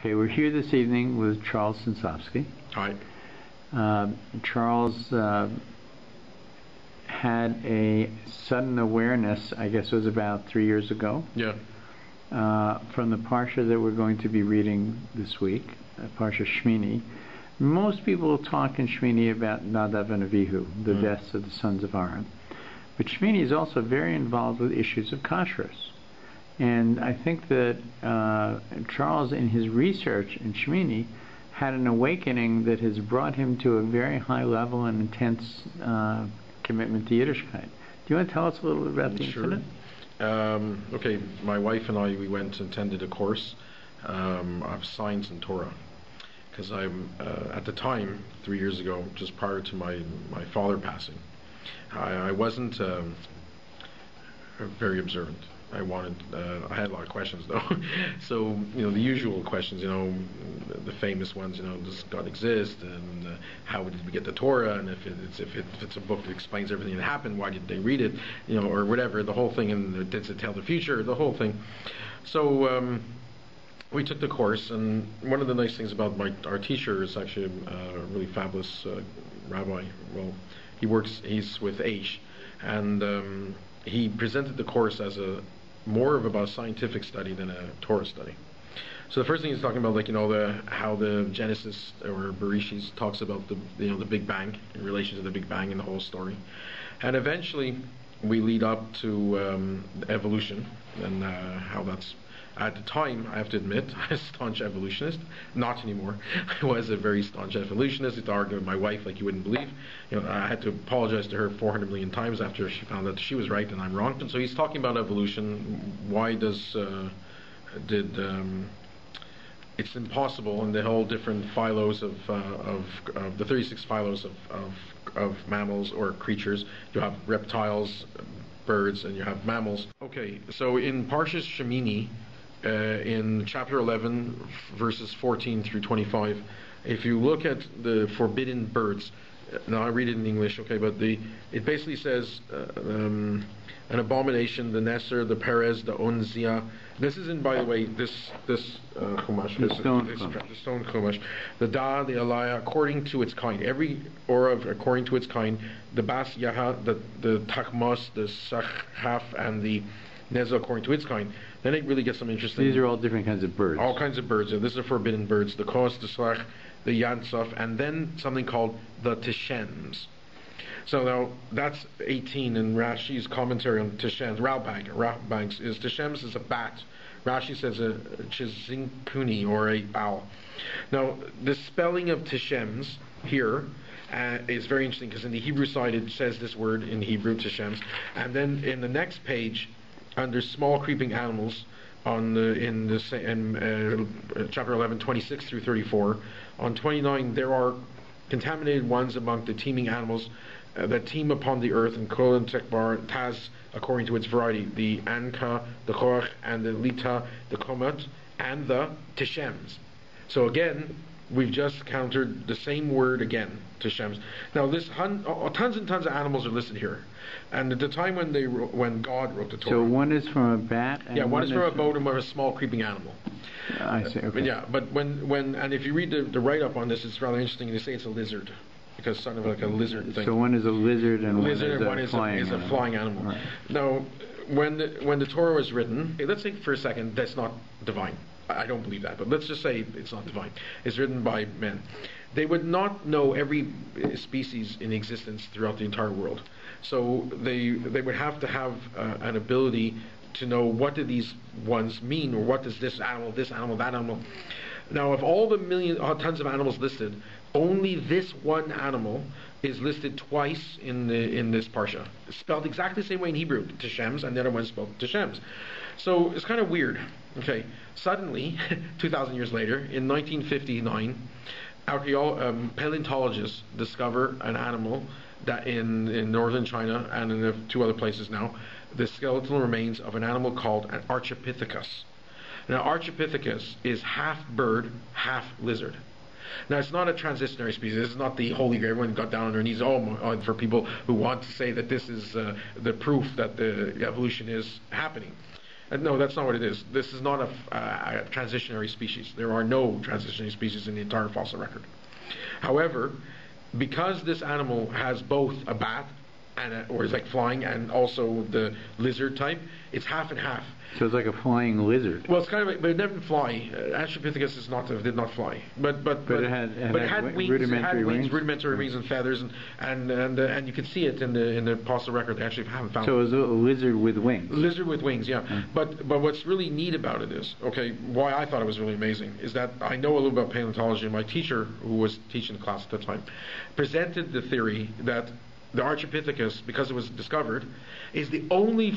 Okay, we're here this evening with Charles Sinsofsky. Hi. Charles had a sudden awareness, I guess it was about 3 years ago, Yeah. from the Parsha that we're going to be reading this week, Parsha Shemini. Most people talk in Shemini about Nadav and Avihu, the deaths of the sons of Aaron. But Shemini is also very involved with issues of kashrus. And I think that Charles, in his research in Shemini, had an awakening that has brought him to a very high level and intense commitment to Yiddishkeit. Do you want to tell us a little bit about the incident? Okay, my wife and I, we went and attended a course of science and Torah. Because I'm, at the time, 3 years ago, just prior to my father passing, I wasn't very observant. I had a lot of questions though. So, the usual questions, the famous ones, does God exist, and how did we get the Torah, and if it's a book that explains everything that happened, why did they read it, or whatever, the whole thing, and does it tell the future, the whole thing. So, we took the course, and one of the nice things about our teacher is actually a really fabulous rabbi. Well, he's with Aish, and he presented the course as more of a scientific study than a Torah study. So the first thing he's talking about, how the Genesis or Bereshit talks about the Big Bang in relation to the Big Bang and the whole story, and eventually we lead up to evolution and how that's. At the time, I have to admit, I was a staunch evolutionist. Not anymore. I was a very staunch evolutionist. I'd argue with my wife like you wouldn't believe. I had to apologize to her 400 million times after she found out she was right and I'm wrong. And so he's talking about evolution. Why it's impossible in the whole different phylos of the 36 phylos of mammals or creatures. You have reptiles, birds, and you have mammals. Okay, so in Parshas Shemini, in chapter 11, verses 14 through 25, if you look at the forbidden birds, now I read it in English, okay, but it basically says an abomination, the Nesser, the Perez, the Onzia. This is by the way, this Chumash, the stone Chumash, the Da, the Alaya, according to its kind, every Orav according to its kind, the Bas Yaha, the Takmos, the Sachaf, and the Nezah according to its kind. Then it really gets some interesting. These are all different kinds of birds. All kinds of birds. Yeah, these are forbidden birds. The Kos, the Slach, the Yansaf, and then something called the Tishems. So now that's 18 in Rashi's commentary on Tishems. Ralbag is Tishems is a bat. Rashi says a chizinkuni or a owl. Now the spelling of Tishems here is very interesting because in the Hebrew side it says this word in Hebrew Tishems, and then in the next page, under small creeping animals, in chapter 11, 26 through 34, on 29 there are contaminated ones among the teeming animals that teem upon the earth, and Kol and Tekbar, Taz, according to its variety, the Anka, the Korach, and the Lita, the Komat, and the Tishems. So again, we've just countered the same word again, Tishems. Now, tons and tons of animals are listed here, and at the time when God wrote the Torah. So one is from a bat. And one is from a boat and a small creeping animal. I see. Okay. Yeah, but when if you read the write-up on this, it's rather interesting. They say it's a lizard, because it's sort of like a lizard thing. So one is a lizard and one is a flying animal. Right. Now, when the Torah was written, let's think for a second that's not divine. I don't believe that, but let's just say it's not divine. It's written by men. They would not know every species in existence throughout the entire world. So they would have to have an ability to know what do these ones mean, or what does this animal, that animal. Now, of all the tons of animals listed, only this one animal is listed twice in this parsha. It's spelled exactly the same way in Hebrew, Tishems, and the other one's spelled Tishems. So it's kind of weird. Okay, suddenly, 2,000 years later, in 1959, paleontologists discover an animal that in northern China and in two other places now, the skeletal remains of an animal called an Archipithecus. Now, Archipithecus is half bird, half lizard. Now, it's not a transitionary species. This is not the holy grail. Everyone got down on their knees. For people who want to say that this is the proof that the evolution is happening. No, that's not what it is. This is not a transitionary species. There are no transitionary species in the entire fossil record. However, because this animal has both a bat or is like flying and also the lizard type, it's half and half. So it's like a flying lizard. Well, it's kind of like, but it didn't fly. Australopithecus did not fly, but it had wings, rudimentary wings, rudimentary wings and feathers, and you can see it in the fossil record. They actually haven't found. So it was a lizard with wings. Lizard with wings, yeah. But what's really neat about it is, okay, why I thought it was really amazing is that I know a little about paleontology, and my teacher, who was teaching the class at the time, presented the theory that the Australopithecus, because it was discovered, is the only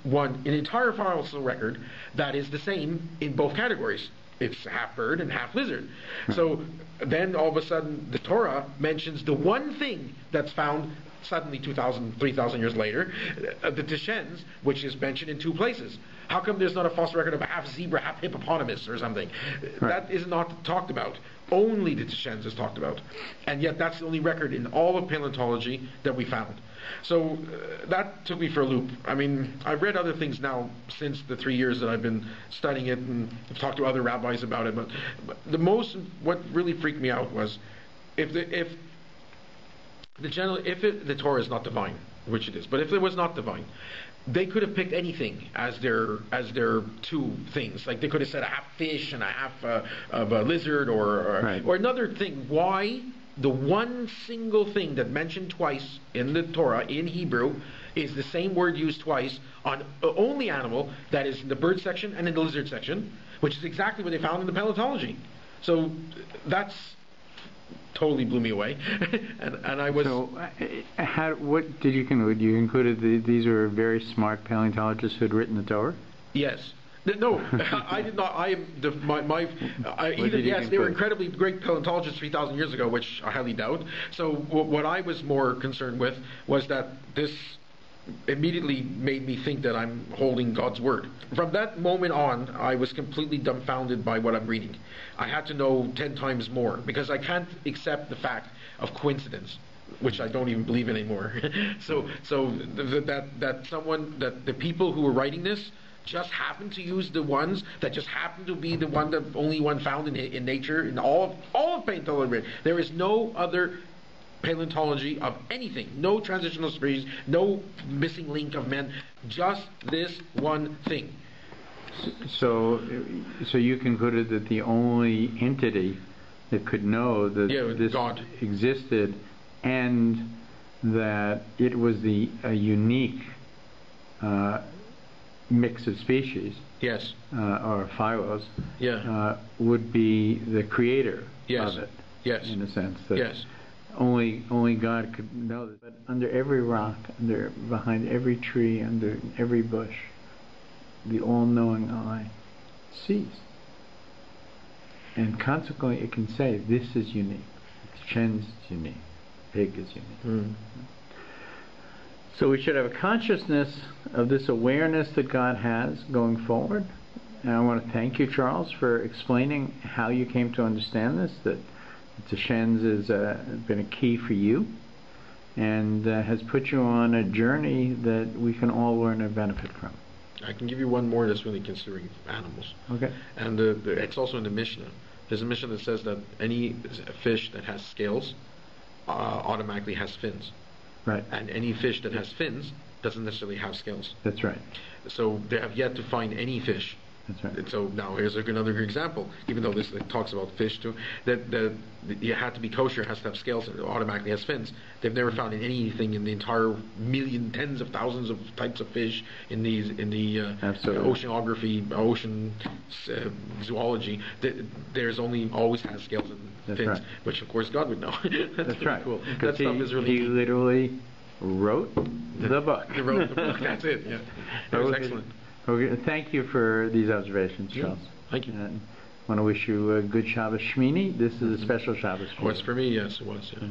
one in the entire fossil record that is the same in both categories. It's half bird and half lizard. So then all of a sudden the Torah mentions the one thing that's found suddenly 2,000, 3,000 years later, the Tishens, which is mentioned in two places. How come there's not a fossil record of a half zebra, half hippopotamus or something? Right. That is not talked about. Only the Tishens is talked about. And yet that's the only record in all of paleontology that we found. So that took me for a loop. I mean, I've read other things now since the 3 years that I've been studying it, and I've talked to other rabbis about it, but what really freaked me out was if the Torah is not divine, which it is, but if it was not divine, they could have picked anything as their two things. Like they could have said a half fish and a half of a lizard or another thing. Why the one single thing that mentioned twice in the Torah in Hebrew is the same word used twice on the only animal that is in the bird section and in the lizard section, which is exactly what they found in the paleontology. So that's totally blew me away, and I was. So, what did you conclude? You concluded that these were very smart paleontologists who had written the Torah? Yes. No, I did not. Yes, they were incredibly great paleontologists 3,000 years ago, which I highly doubt. So what I was more concerned with was that this immediately made me think that I'm holding God's word. From that moment on, I was completely dumbfounded by what I'm reading. I had to know 10 times more, because I can't accept the fact of coincidence, which I don't even believe in anymore. so the people who were writing this just happened to use the ones that just happened to be the only one found in nature in all of paleontology. There is no other paleontology of anything, no transitional species, no missing link of men, just this one thing. So you concluded that the only entity that could know that this God existed, and that it was a unique mix of species, yes, or phylos, yeah, would be the creator yes. of it, yes, in a sense that yes. Only God could know this. But under every rock, behind every tree, under every bush, the all-knowing eye sees. And consequently, it can say, this is unique. Chen's is unique. Pig is unique. Mm. So we should have a consciousness of this awareness that God has going forward. And I want to thank you, Charles, for explaining how you came to understand this, that Tishens has been a key for you, and has put you on a journey that we can all learn and benefit from. I can give you one more that's really considering animals. Okay. And it's also in the Mishnah. There's a Mishnah that says that any fish that has scales automatically has fins. Right. And any fish that has fins doesn't necessarily have scales. That's right. So they have yet to find any fish. That's right. And so now here's another example. Even though this talks about fish too, that you have to be kosher, has to have scales, and it automatically has fins. They've never found anything in the entire million, tens of thousands of types of fish in the oceanography, ocean zoology. There's always has scales and fins, right. Which of course God would know. That's right. Cool. That stuff is really. He literally wrote the book. He wrote the book. That's it. Yeah. That was excellent. Okay, thank you for these observations, Charles. Thank you. I want to wish you a good Shabbos Shemini. This is a special Shabbos. Oh, it's for me, yes, it was. Yeah.